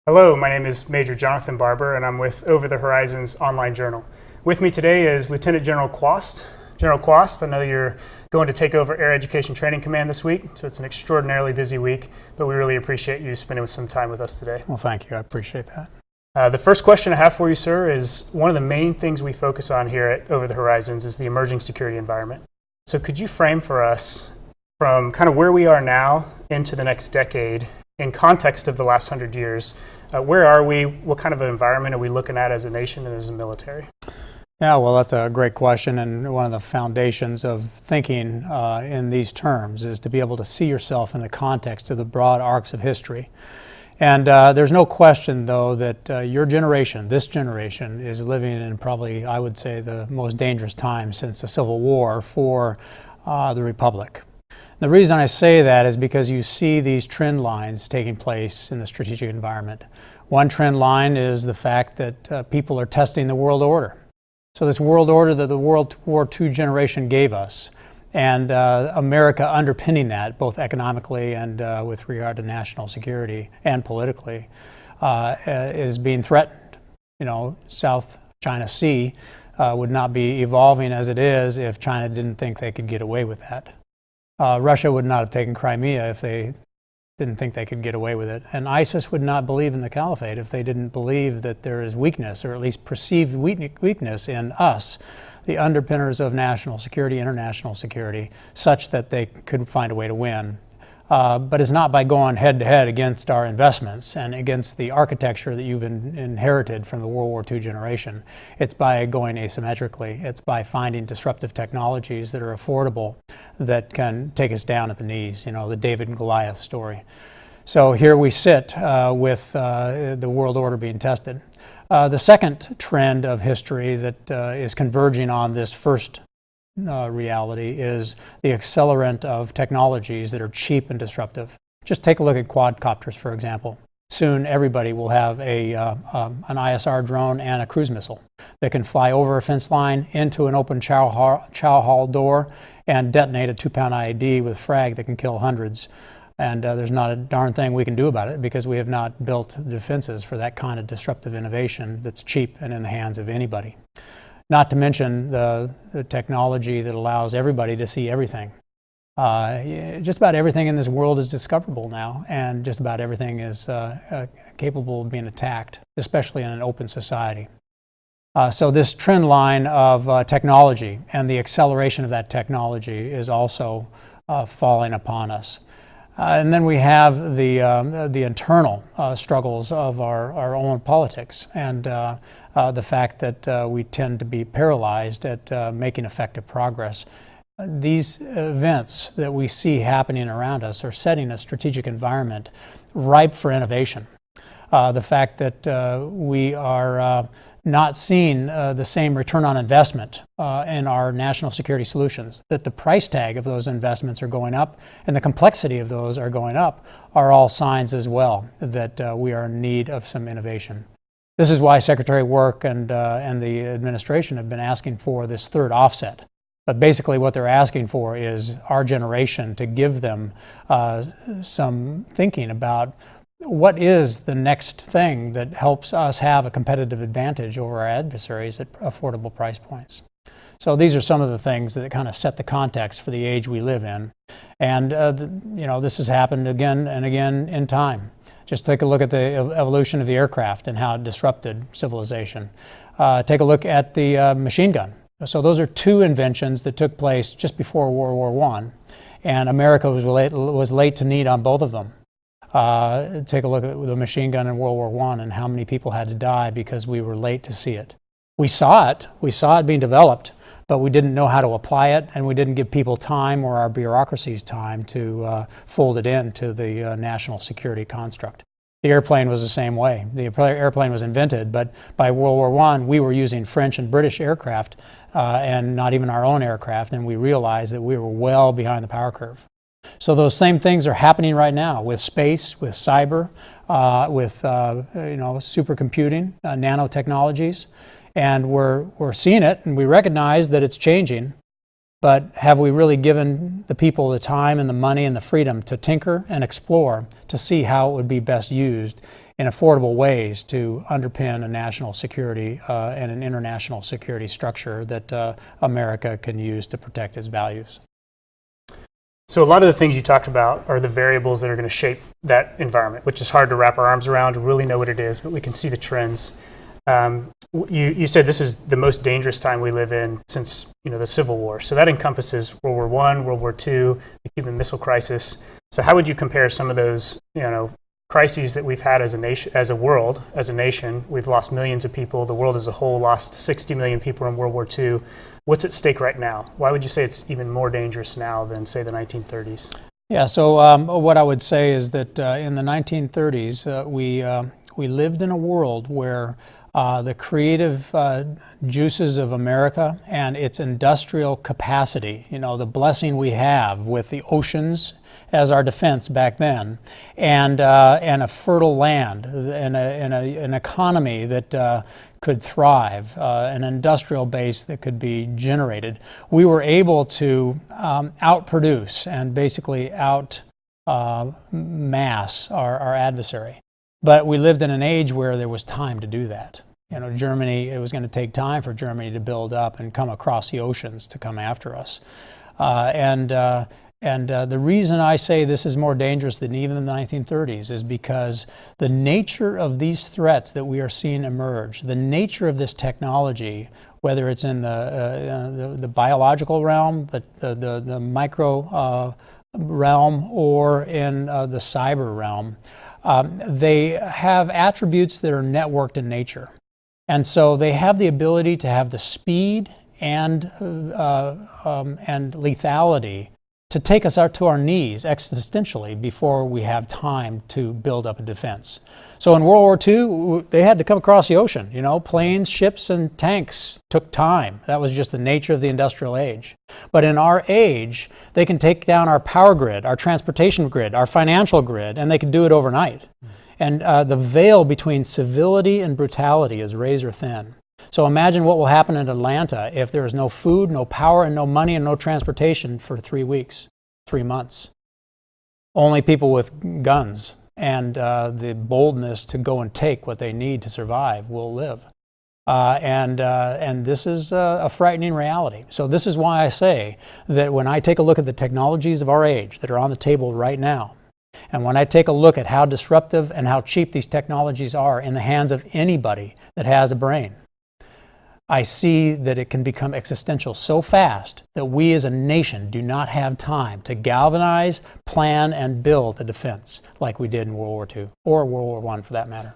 Hello, my name is Major Jonathan Barber, and I'm with Over the Horizons online journal. With me today is Lieutenant General Kwast. General Kwast, I know you're going to take over Air Education Training Command this week, so it's an extraordinarily busy week, but we really appreciate you spending some time with us today. Well, thank you. I appreciate that. The first question I have for you, sir, is one of the main things we focus on here at Over the Horizons is the emerging security environment. So could you frame for us from kind of where we are now into the next decade in context of the last 100 years, where are we? What kind of an environment are we looking at as a nation and as a military? Yeah, well, that's a great question, and one of the foundations of thinking in these terms is to be able to see yourself in the context of the broad arcs of history. And there's no question, though, that your generation, this generation, is living in probably, I would say, the most dangerous time since the Civil War for the Republic. The reason I say that is because you see these trend lines taking place in the strategic environment. One trend line is the fact that people are testing the world order. So this world order that the World War II generation gave us, and America underpinning that, both economically and with regard to national security and politically, is being threatened. You know, South China Sea would not be evolving as it is if China didn't think they could get away with that. Russia would not have taken Crimea if they didn't think they could get away with it. And ISIS would not believe in the caliphate if they didn't believe that there is weakness, or at least perceived weakness in us, the underpinners of national security, international security, such that they could find a way to win. But it's not by going head-to-head against our investments and against the architecture that you've inherited from the World War II generation. It's by going asymmetrically. It's by finding disruptive technologies that are affordable, that can take us down at the knees, you know, the David and Goliath story. So here we sit with the world order being tested. The second trend of history that is converging on this first reality is the accelerant of technologies that are cheap and disruptive. Just take a look at quadcopters, for example. Soon everybody will have an ISR drone and a cruise missile that can fly over a fence line into an open chow hall door and detonate a 2-pound IED with frag that can kill hundreds. And there's not a darn thing we can do about it because we have not built defenses for that kind of disruptive innovation that's cheap and in the hands of anybody. Not to mention the technology that allows everybody to see everything. Just about everything in this world is discoverable now, and just about everything is capable of being attacked, especially in an open society. So this trend line of technology and the acceleration of that technology is also falling upon us. And then we have the internal struggles of our own politics, and the fact that we tend to be paralyzed at making effective progress. These events that we see happening around us are setting a strategic environment ripe for innovation. The fact that we are not seeing the same return on investment in our national security solutions, that the price tag of those investments are going up and the complexity of those are going up, are all signs as well that we are in need of some innovation. This is why Secretary Work and the administration have been asking for this third offset. But basically what they're asking for is our generation to give them some thinking about what is the next thing that helps us have a competitive advantage over our adversaries at affordable price points. So these are some of the things that kind of set the context for the age we live in. And you know, this has happened again and again in time. Just take a look at the evolution of the aircraft and how it disrupted civilization. Take a look at the machine gun. So those are two inventions that took place just before World War I, and America was late to need on both of them. Take a look at the machine gun in World War I and how many people had to die because we were late to see it. We saw it being developed, but we didn't know how to apply it, and we didn't give people time, or our bureaucracies time, to fold it into the national security construct. The airplane was the same way. The airplane was invented, but by World War I, we were using French and British aircraft and not even our own aircraft, and we realized that we were well behind the power curve. So those same things are happening right now with space, with cyber, with supercomputing, nanotechnologies, and we're seeing it, and we recognize that it's changing. But have we really given the people the time and the money and the freedom to tinker and explore to see how it would be best used in affordable ways to underpin a national security and an international security structure that America can use to protect its values? So a lot of the things you talked about are the variables that are going to shape that environment, which is hard to wrap our arms around to really know what it is, but we can see the trends. You said this is the most dangerous time we live in since the Civil War. So that encompasses World War I, World War II, the Cuban Missile Crisis. So how would you compare some of those crises that we've had as a nation, as a world, as a nation? We've lost millions of people. The world as a whole lost 60 million people in World War II. What's at stake right now? Why would you say it's even more dangerous now than, say, the 1930s? Yeah, so what I would say is that in the 1930s, we lived in a world where the creative juices of America and its industrial capacity, the blessing we have with the oceans as our defense back then, and a fertile land, and an economy that could thrive, an industrial base that could be generated. We were able to outproduce and basically mass our adversary. But we lived in an age where there was time to do that. Germany, it was going to take time for Germany to build up and come across the oceans to come after us. And the reason I say this is more dangerous than even the 1930s is because the nature of these threats that we are seeing emerge, the nature of this technology, whether it's in the biological realm, the micro realm, or in the cyber realm, they have attributes that are networked in nature. And so they have the ability to have the speed and lethality to take us out to our knees existentially before we have time to build up a defense. So in World War II, they had to come across the ocean. Planes, ships, and tanks took time. That was just the nature of the industrial age. But in our age, they can take down our power grid, our transportation grid, our financial grid, and they can do it overnight. And the veil between civility and brutality is razor thin. So imagine what will happen in Atlanta if there is no food, no power, and no money, and no transportation for 3 weeks, 3 months. Only people with guns and the boldness to go and take what they need to survive will live. And this is a frightening reality. So this is why I say that when I take a look at the technologies of our age that are on the table right now, and when I take a look at how disruptive and how cheap these technologies are in the hands of anybody that has a brain, I see that it can become existential so fast that we as a nation do not have time to galvanize, plan, and build a defense like we did in World War II, or World War I for that matter.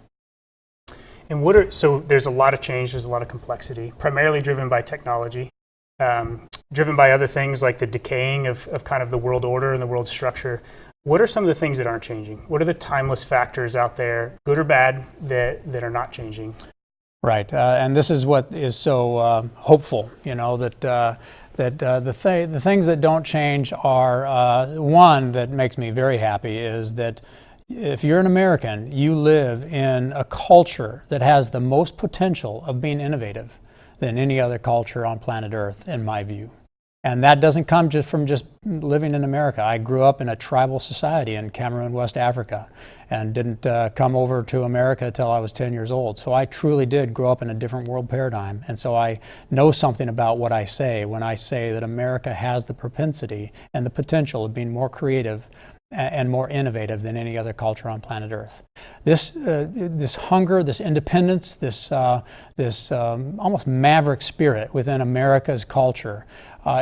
And so there's a lot of change, there's a lot of complexity, primarily driven by technology, driven by other things like the decaying of kind of the world order and the world structure. What are some of the things that aren't changing? What are the timeless factors out there, good or bad, that are not changing? Right, and this is what is so hopeful, that the things that don't change are, one that makes me very happy is that if you're an American, you live in a culture that has the most potential of being innovative than any other culture on planet Earth, in my view. And that doesn't come just from living in America. I grew up in a tribal society in Cameroon, West Africa, and didn't come over to America till I was 10 years old. So I truly did grow up in a different world paradigm. And so I know something about what I say when I say that America has the propensity and the potential of being more creative and more innovative than any other culture on planet Earth. This hunger, this independence, this almost maverick spirit within America's culture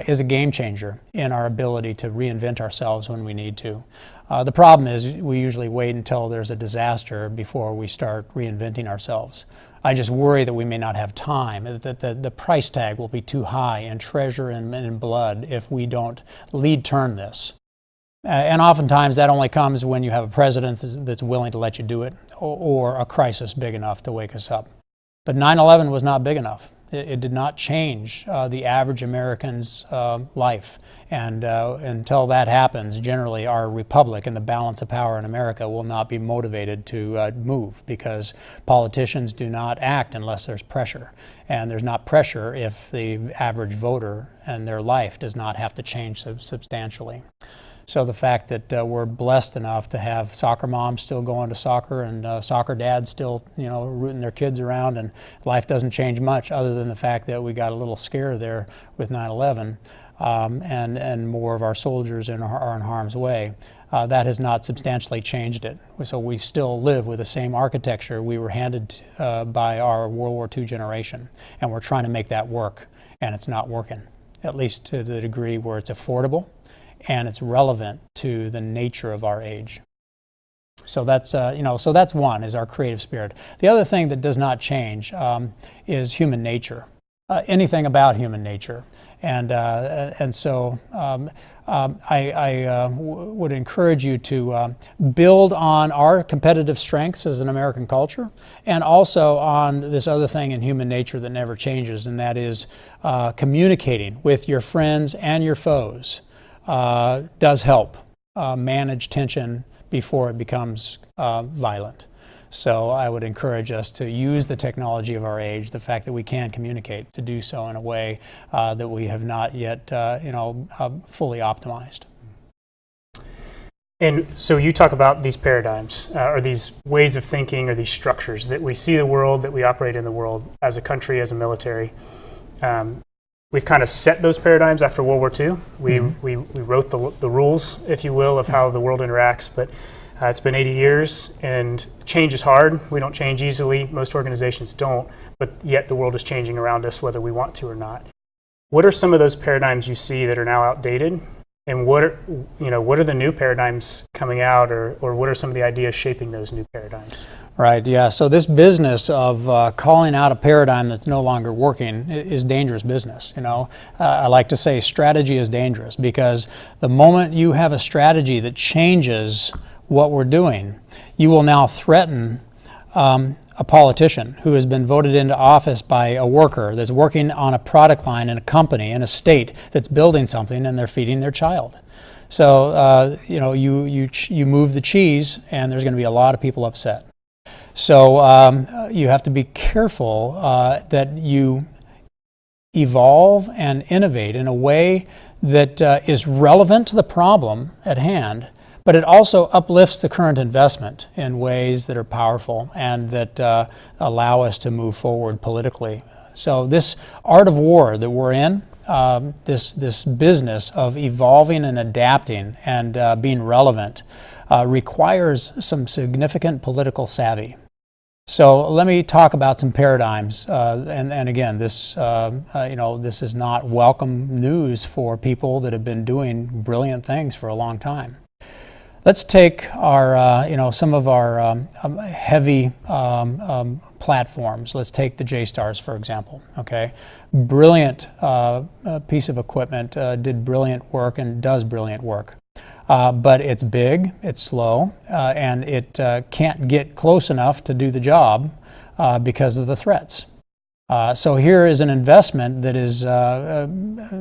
is a game changer in our ability to reinvent ourselves when we need to. The problem is we usually wait until there's a disaster before we start reinventing ourselves. I just worry that we may not have time, that the price tag will be too high in treasure and in blood if we don't lead turn this. And oftentimes that only comes when you have a president that's willing to let you do it, or a crisis big enough to wake us up. But 9/11 was not big enough. It did not change the average American's life. And until that happens, generally our republic and the balance of power in America will not be motivated to move, because politicians do not act unless there's pressure. And there's not pressure if the average voter and their life does not have to change substantially. So the fact that we're blessed enough to have soccer moms still going to soccer and soccer dads still, rooting their kids around, and life doesn't change much other than the fact that we got a little scare there with 9/11, and more of our soldiers are in harm's way. That has not substantially changed it. So we still live with the same architecture we were handed by our World War II generation, and we're trying to make that work, and it's not working, at least to the degree where it's affordable and it's relevant to the nature of our age. So that's so that's one, is our creative spirit. The other thing that does not change is human nature, anything about human nature, and so I would encourage you to build on our competitive strengths as an American culture, and also on this other thing in human nature that never changes, and that is communicating with your friends and your foes. Does help manage tension before it becomes violent. So I would encourage us to use the technology of our age, the fact that we can communicate, to do so in a way that we have not yet fully optimized. And so you talk about these paradigms, or these ways of thinking, or these structures that we see the world, that we operate in the world as a country, as a military. We've kind of set those paradigms after World War II. We wrote the rules, if you will, of how the world interacts, but it's been 80 years, and change is hard. We don't change easily. Most organizations don't, but yet the world is changing around us, whether we want to or not. What are some of those paradigms you see that are now outdated, and what are the new paradigms coming out, or what are some of the ideas shaping those new paradigms? Right, yeah. So this business of calling out a paradigm that's no longer working is dangerous business. I like to say strategy is dangerous, because the moment you have a strategy that changes what we're doing, you will now threaten a politician who has been voted into office by a worker that's working on a product line in a company, in a state that's building something, and they're feeding their child. So you move the cheese, and there's going to be a lot of people upset. So you have to be careful that you evolve and innovate in a way that is relevant to the problem at hand, but it also uplifts the current investment in ways that are powerful and that allow us to move forward politically. So this art of war that we're in, this business of evolving and adapting and being relevant, requires some significant political savvy. So let me talk about some paradigms, and again, this this is not welcome news for people that have been doing brilliant things for a long time. Let's take our some of our heavy platforms. Let's take the J-Stars, for example. Okay, brilliant piece of equipment, did brilliant work and does brilliant work. But it's big, it's slow, and it can't get close enough to do the job because of the threats. So here is an investment that is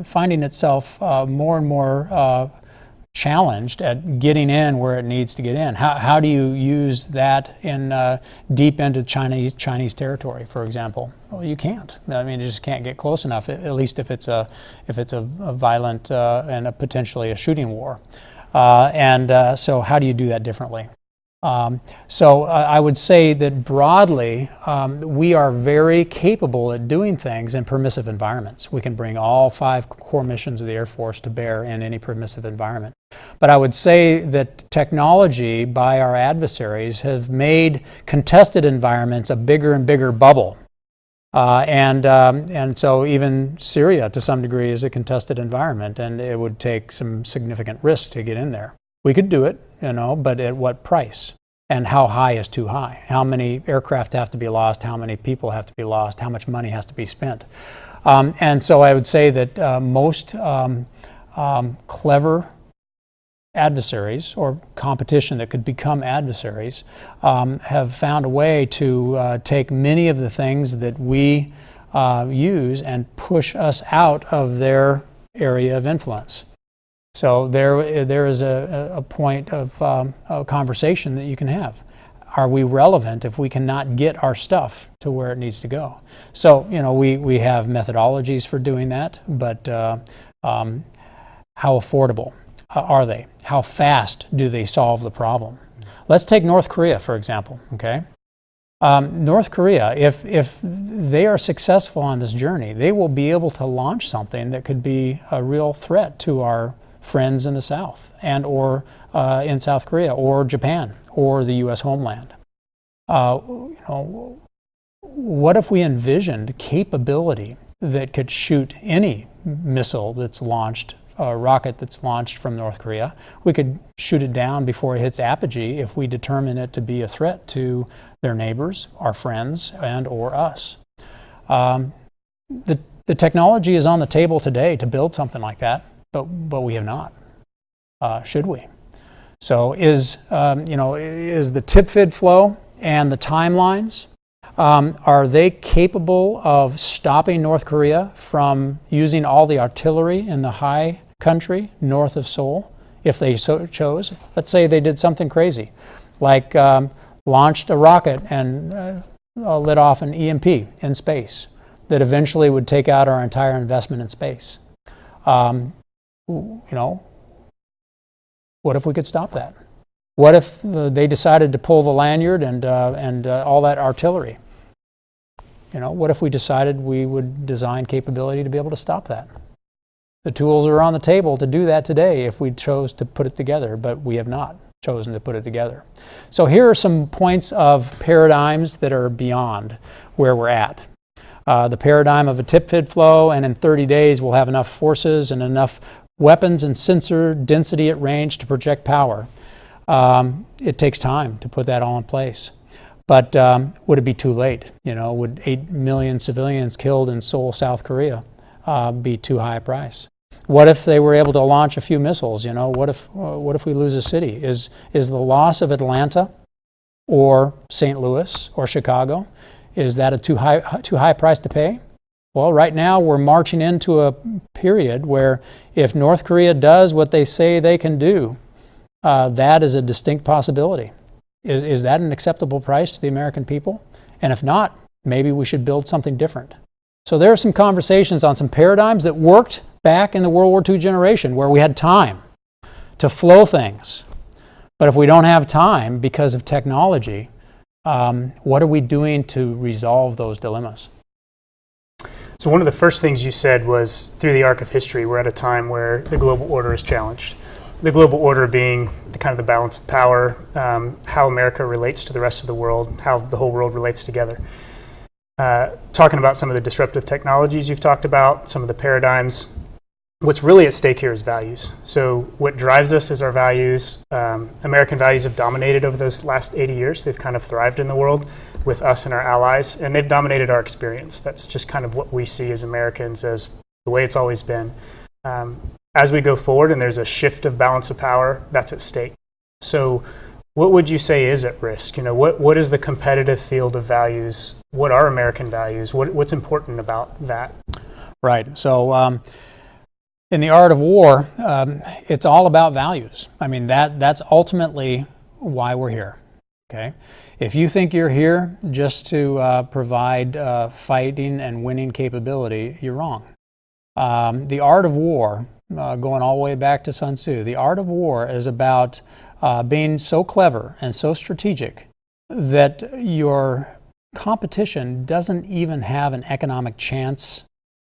finding itself more and more challenged at getting in where it needs to get in. How do you use that in deep into Chinese territory, for example? Well, you can't. I mean, you just can't get close enough. At least if it's a violent and potentially a shooting war. So how do you do that differently? So I would say that broadly, we are very capable at doing things in permissive environments. We can bring all 5 core missions of the Air Force to bear in any permissive environment. But I would say that technology by our adversaries have made contested environments a bigger and bigger bubble. And so even Syria, to some degree, is a contested environment, and it would take some significant risk to get in there. We could do it, but at what price? And how high is too high? How many aircraft have to be lost? How many people have to be lost? How much money has to be spent? And so I would say that most clever adversaries, or competition that could become adversaries, have found a way to take many of the things that we use and push us out of their area of influence. So there is a point of a conversation that you can have. Are we relevant if we cannot get our stuff to where it needs to go? So, we have methodologies for doing that, but how affordable are they? How fast do they solve the problem? Let's take North Korea, for example, okay? North Korea, if they are successful on this journey, they will be able to launch something that could be a real threat to our friends in the South and or in South Korea or Japan or the U.S. homeland. What if we envisioned capability that could shoot any missile that's launched, a rocket that's launched from North Korea? We could shoot it down before it hits apogee if we determine it to be a threat to their neighbors, our friends, and or us. The technology is on the table today to build something like that, but we have not. Should we? So is the tip-fid flow and the timelines, are they capable of stopping North Korea from using all the artillery in the high country north of Seoul if they so chose? Let's say they did something crazy, like launched a rocket and lit off an EMP in space that eventually would take out our entire investment in space. What if we could stop that? What if they decided to pull the lanyard and all that artillery? What if we decided we would design capability to be able to stop that? The tools are on the table to do that today if we chose to put it together, but we have not chosen to put it together. So here are some points of paradigms that are beyond where we're at. The paradigm of a tip-fid flow, and in 30 days we'll have enough forces and enough weapons and sensor density at range to project power. It takes time to put that all in place. But would it be too late? Would 8 million civilians killed in Seoul, South Korea be too high a price? What if they were able to launch a few missiles? What if we lose a city? Is the loss of Atlanta or St. Louis or Chicago, is that a too high price to pay? Well, right now we're marching into a period where if North Korea does what they say they can do, that is a distinct possibility. Is that an acceptable price to the American people? And if not, maybe we should build something different. So there are some conversations on some paradigms that worked back in the World War II generation where we had time to flow things. But if we don't have time because of technology, what are we doing to resolve those dilemmas? So one of the first things you said was, through the arc of history, we're at a time where the global order is challenged. The global order being the balance of power, how America relates to the rest of the world, how the whole world relates together. Talking about some of the disruptive technologies you've talked about, some of the paradigms. What's really at stake here is values. So what drives us is our values. American values have dominated over those last 80 years. They've kind of thrived in the world with us and our allies, and they've dominated our experience. That's just kind of what we see as Americans as the way it's always been. As we go forward and there's a shift of balance of power, that's at stake. So what would you say is at risk? What is the competitive field of values? What are American values? What's important about that? Right. So in the art of war, it's all about values. I mean, that's ultimately why we're here. Okay. If you think you're here just to provide fighting and winning capability, you're wrong. The art of war, going all the way back to Sun Tzu, the art of war is about being so clever and so strategic that your competition doesn't even have an economic chance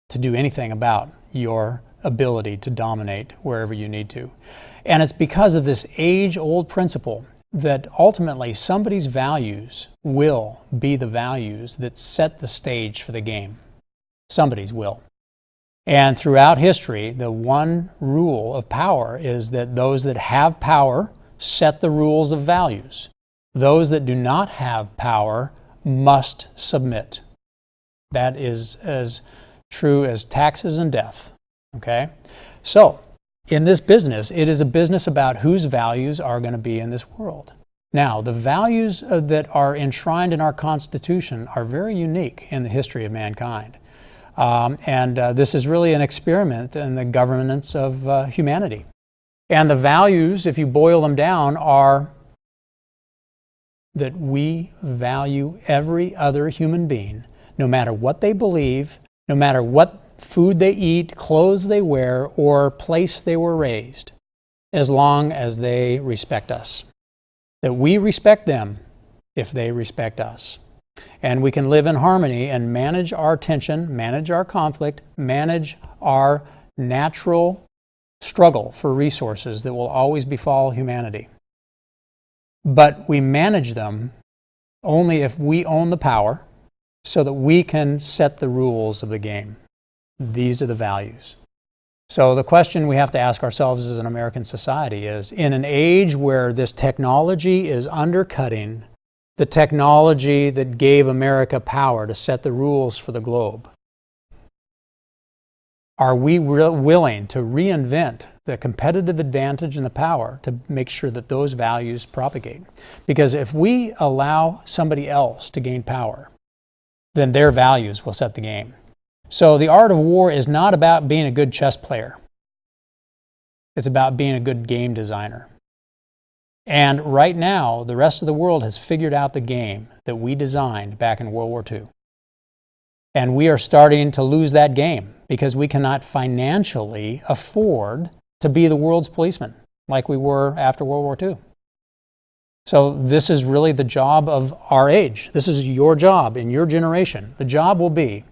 to do anything about your ability to dominate wherever you need to. And it's because of this age-old principle that ultimately somebody's values will be the values that set the stage for the game. Somebody's will. And throughout history, the one rule of power is that those that have power set the rules of values. Those that do not have power must submit. That is as true as taxes and death. Okay? So, in this business, it is a business about whose values are going to be in this world. Now, the values that are enshrined in our Constitution are very unique in the history of mankind. This is really an experiment in the governance of humanity. And the values, if you boil them down, are that we value every other human being, no matter what they believe, no matter what food they eat, clothes they wear, or place they were raised, as long as they respect us. That we respect them if they respect us. And we can live in harmony and manage our tension, manage our conflict, manage our natural struggle for resources that will always befall humanity. But we manage them only if we own the power so that we can set the rules of the game. These are the values. So the question we have to ask ourselves as an American society is, in an age where this technology is undercutting the technology that gave America power to set the rules for the globe, are we willing to reinvent the competitive advantage and the power to make sure that those values propagate? Because if we allow somebody else to gain power, then their values will set the game. So the art of war is not about being a good chess player. It's about being a good game designer. And right now, the rest of the world has figured out the game that we designed back in World War II. And we are starting to lose that game because we cannot financially afford to be the world's policeman like we were after World War II. So this is really the job of our age. This is your job in your generation. The job will be,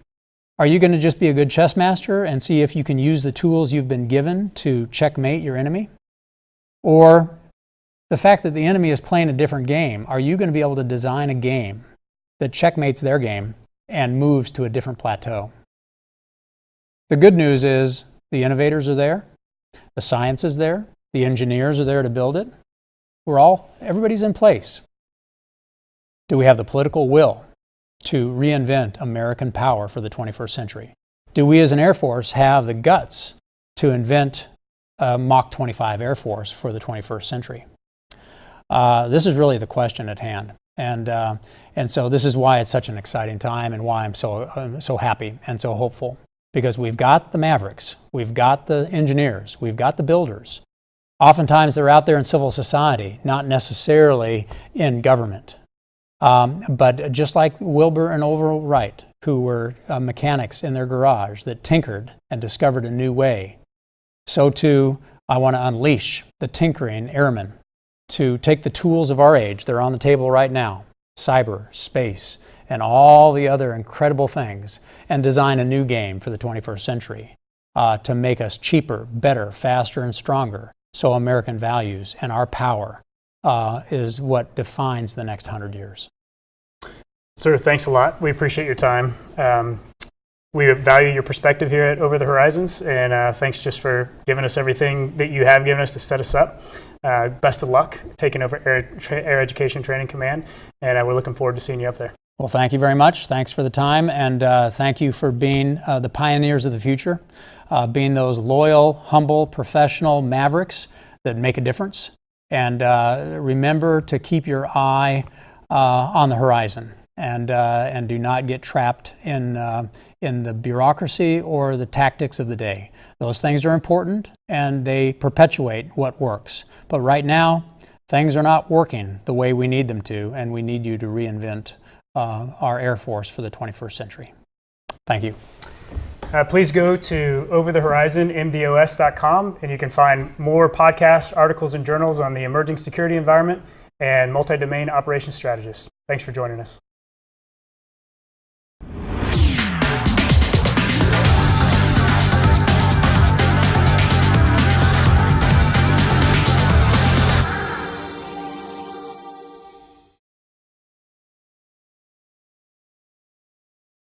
are you going to just be a good chess master and see if you can use the tools you've been given to checkmate your enemy? Or the fact that the enemy is playing a different game, are you going to be able to design a game that checkmates their game and moves to a different plateau? The good news is the innovators are there, the science is there, the engineers are there to build it. Everybody's in place. Do we have the political will to reinvent American power for the 21st century? Do we as an Air Force have the guts to invent a Mach 25 Air Force for the 21st century? This is really the question at hand. And so this is why it's such an exciting time and why I'm so happy and so hopeful. Because we've got the mavericks, we've got the engineers, we've got the builders. Oftentimes they're out there in civil society, not necessarily in government. But just like Wilbur and Orville Wright, who were mechanics in their garage that tinkered and discovered a new way, so too I want to unleash the tinkering airmen to take the tools of our age, they're on the table right now, cyber, space, and all the other incredible things, and design a new game for the 21st century to make us cheaper, better, faster, and stronger. So American values and our power is what defines the next 100 years. Sir, thanks a lot. We appreciate your time. We value your perspective here at Over the Horizons, and thanks just for giving us everything that you have given us to set us up. Best of luck taking over Air Education Training Command, and we're looking forward to seeing you up there. Well, thank you very much. Thanks for the time, and thank you for being the pioneers of the future, being those loyal, humble, professional mavericks that make a difference. And remember to keep your eye on the horizon, and do not get trapped in the bureaucracy or the tactics of the day. Those things are important, and they perpetuate what works. But right now, things are not working the way we need them to, and we need you to reinvent our Air Force for the 21st century. Thank you. Please go to overthehorizonmdos.com, and you can find more podcasts, articles, and journals on the emerging security environment and multi-domain operations strategists. Thanks for joining us.